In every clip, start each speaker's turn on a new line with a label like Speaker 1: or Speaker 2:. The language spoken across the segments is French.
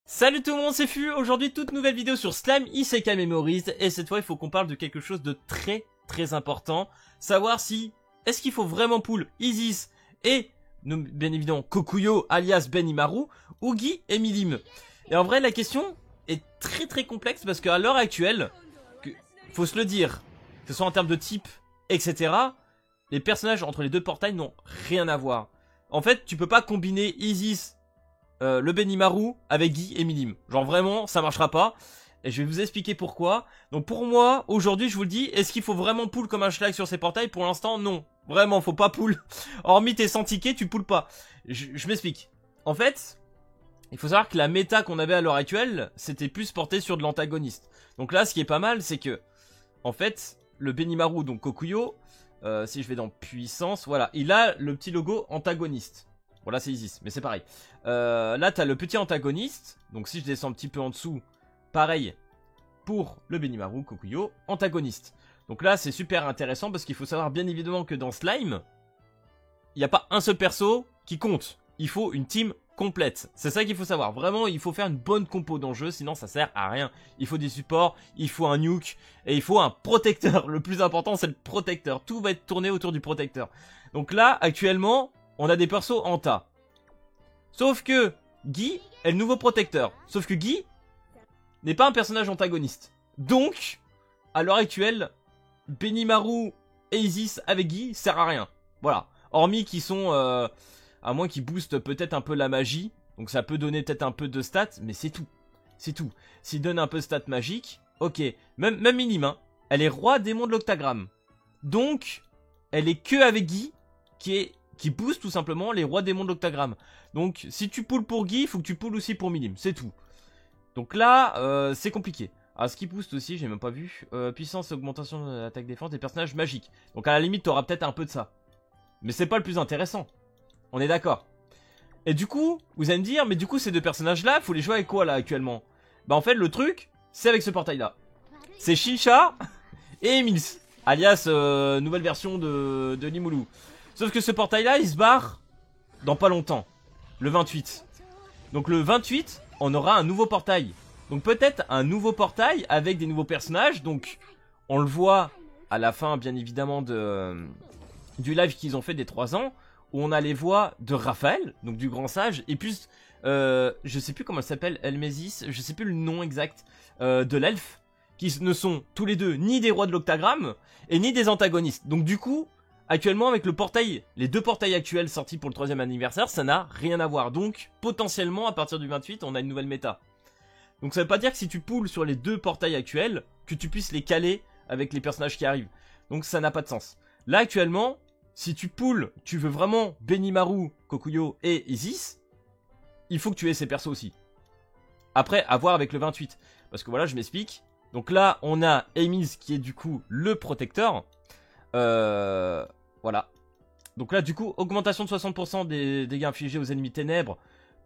Speaker 1: Salut tout le monde, c'est Fu. Aujourd'hui, toute nouvelle vidéo sur Slime Isekai Memories. Et cette fois, il faut qu'on parle de quelque chose de très important. Savoir si, est-ce qu'il faut vraiment pull Isis et, bien évidemment, Kokuyo alias Benimaru, ou Guy et Milim. Et en vrai, la question est très complexe parce qu'à l'heure actuelle, faut se le dire, que ce soit en termes de type, etc., les personnages entre les deux portails n'ont rien à voir. En fait, tu peux pas combiner Isis le Benimaru avec Guy et Milim. Genre vraiment, ça marchera pas. Et je vais vous expliquer pourquoi. Donc pour moi, aujourd'hui, je vous le dis, est-ce qu'il faut vraiment pull comme un schlag sur ces portails? Pour l'instant, non. Vraiment, faut pas pull. Hormis tes 100 tickets, tu pull pas. Je m'explique. En fait, il faut savoir que la méta qu'on avait à l'heure actuelle, c'était plus porté sur de l'antagoniste. Donc là, ce qui est pas mal, c'est que, en fait, le Benimaru, donc Kokuyo, si je vais dans puissance, voilà, il a le petit logo antagoniste. Bon là c'est Isis, mais c'est pareil. Là t'as le petit antagoniste. Donc si je descends un petit peu en dessous, pareil pour le Benimaru Kokuyo, antagoniste. Donc là c'est super intéressant parce qu'il faut savoir bien évidemment que dans Slime, il n'y a pas un seul perso qui compte. Il faut une team complète. C'est ça qu'il faut savoir. Vraiment il faut faire une bonne compo dans le jeu, sinon ça sert à rien. Il faut des supports, il faut un nuke et il faut un protecteur. Le plus important c'est le protecteur. Tout va être tourné autour du protecteur. Donc là actuellement, on a des persos en tas. Sauf que Guy est le nouveau protecteur. Sauf que Guy n'est pas un personnage antagoniste. Donc, à l'heure actuelle, Benimaru et Isis avec Guy sert à rien. Voilà. Hormis qu'ils sont... à moins qu'ils boostent peut-être un peu la magie. Donc ça peut donner peut-être un peu de stats. Mais c'est tout. C'est tout. S'ils donnent un peu de stats magiques, ok. Même Milim, hein. Elle est roi démon de l'octagramme. Donc, elle est que avec Guy qui booste tout simplement les rois démons de l'octagramme. Donc si tu pulls pour Guy, il faut que tu pulls aussi pour Milim, c'est tout. Donc là, c'est compliqué. Ah, ce qui booste aussi, j'ai même pas vu. Puissance, augmentation de l'attaque défense des personnages magiques. Donc à la limite, t'auras peut-être un peu de ça. Mais c'est pas le plus intéressant. On est d'accord. Et du coup, vous allez me dire, mais du coup ces deux personnages-là, faut les jouer avec quoi là actuellement? Bah en fait, le truc, c'est avec ce portail-là. C'est Shinsha et Emils, alias nouvelle version de Limulu. Sauf que ce portail-là, il se barre dans pas longtemps. Le 28. Donc le 28, on aura un nouveau portail. Donc peut-être un nouveau portail avec des nouveaux personnages. Donc on le voit à la fin, bien évidemment, du live qu'ils ont fait des 3 ans. Où on a les voix de Raphaël, donc du grand sage. Et puis, je sais plus comment elle s'appelle, Elmésis. Je sais plus le nom exact de l'elfe. Qui ne sont tous les deux ni des rois de l'octagramme et ni des antagonistes. Donc du coup... Actuellement avec le portail, les deux portails actuels sortis pour le 3e anniversaire, ça n'a rien à voir. Donc potentiellement à partir du 28 on a une nouvelle méta. Donc ça veut pas dire que si tu pulls sur les deux portails actuels, que tu puisses les caler avec les personnages qui arrivent. Donc ça n'a pas de sens. Là actuellement, si tu pulls, tu veux vraiment Benimaru, Kokuyo et Isis, il faut que tu aies ces persos aussi. Après, à voir avec le 28. Parce que voilà, je m'explique. Donc là, on a Emils qui est du coup le protecteur. Voilà. Donc là du coup augmentation de 60% des dégâts infligés aux ennemis ténèbres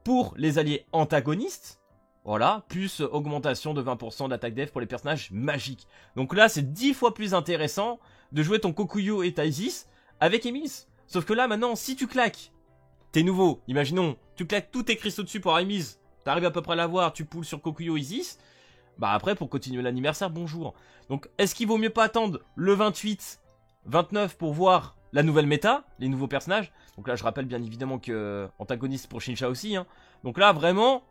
Speaker 1: pour les alliés antagonistes. Voilà. Plus augmentation de 20% d'attaque def pour les personnages magiques. Donc là c'est 10 fois plus intéressant de jouer ton Kokuyo et ta Isis avec Emils. Sauf que là maintenant si tu claques, t'es nouveau, imaginons, tu claques tous tes cristaux dessus pour Emils, t'arrives à peu près à l'avoir, tu pulls sur Kokuyo Isis. Bah après pour continuer l'anniversaire, bonjour. Donc est-ce qu'il vaut mieux pas attendre le 28 29 pour voir la nouvelle méta, les nouveaux personnages. Donc là je rappelle bien évidemment que antagoniste pour Shinsha aussi hein. Donc là vraiment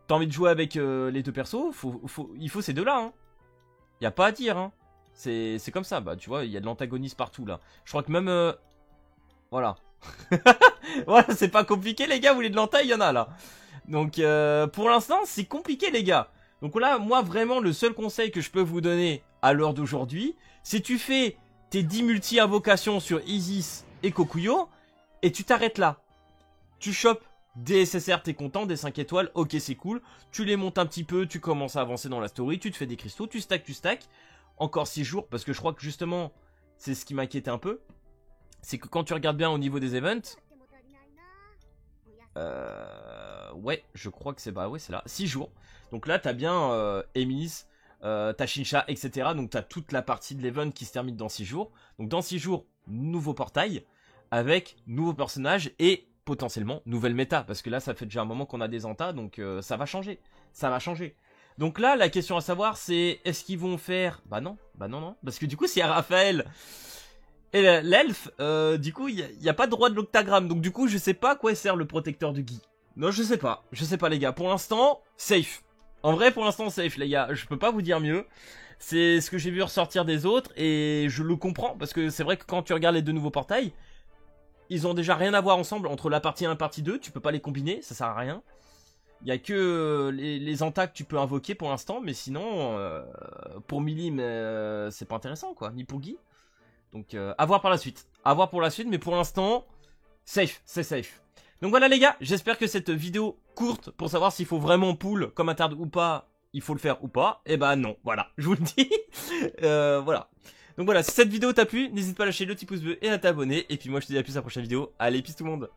Speaker 1: t'as envie de jouer avec les deux persos, il faut ces deux là hein. Y a pas à dire hein. C'est comme ça, bah tu vois il y a de l'antagoniste partout là. Je crois que même voilà. Voilà c'est pas compliqué les gars, vous voulez de l'anta, il y en a là. Donc pour l'instant c'est compliqué les gars. Donc là moi vraiment le seul conseil que je peux vous donner à l'heure d'aujourd'hui, c'est tu fais tes 10 multi-invocations sur Isis et Kokuyo, et tu t'arrêtes là. Tu chopes des SSR, t'es content, des 5 étoiles, ok c'est cool, tu les montes un petit peu, tu commences à avancer dans la story, tu te fais des cristaux, tu stacks, encore 6 jours, parce que je crois que justement, c'est ce qui m'inquiétait un peu, c'est que quand tu regardes bien au niveau des events, ouais, je crois que c'est, bah ouais c'est là, 6 jours, donc là t'as bien Emils, t'as Shinsha, etc. Donc t'as toute la partie de l'event qui se termine dans 6 jours. Donc dans 6 jours, nouveau portail, avec nouveaux personnages et potentiellement nouvelle méta, parce que là ça fait déjà un moment qu'on a des antas, donc ça va changer, ça va changer. Donc là la question à savoir c'est est-ce qu'ils vont faire, bah non, parce que du coup c'est Raphaël et l'elfe, du coup il y a pas de droit de l'octagramme, donc du coup je sais pas à quoi sert le protecteur de Guy. Non je sais pas les gars, pour l'instant safe. En vrai pour l'instant safe les gars, je peux pas vous dire mieux. C'est ce que j'ai vu ressortir des autres et je le comprends parce que c'est vrai que quand tu regardes les deux nouveaux portails, ils ont déjà rien à voir ensemble entre la partie 1 et la partie 2, tu peux pas les combiner, ça sert à rien. Il y a que les antas que tu peux invoquer pour l'instant, mais sinon pour Milim c'est pas intéressant quoi, ni pour Guy. Donc à voir par la suite. À voir pour la suite, mais pour l'instant safe, c'est safe. Donc voilà les gars, j'espère que cette vidéo courte pour savoir s'il faut vraiment pull comme un tard ou pas, il faut le faire ou pas, et bah non, voilà, je vous le dis. Voilà. Donc voilà, si cette vidéo t'a plu, n'hésite pas à lâcher le petit pouce bleu et à t'abonner. Et puis moi je te dis à plus à la prochaine vidéo. Allez, peace tout le monde.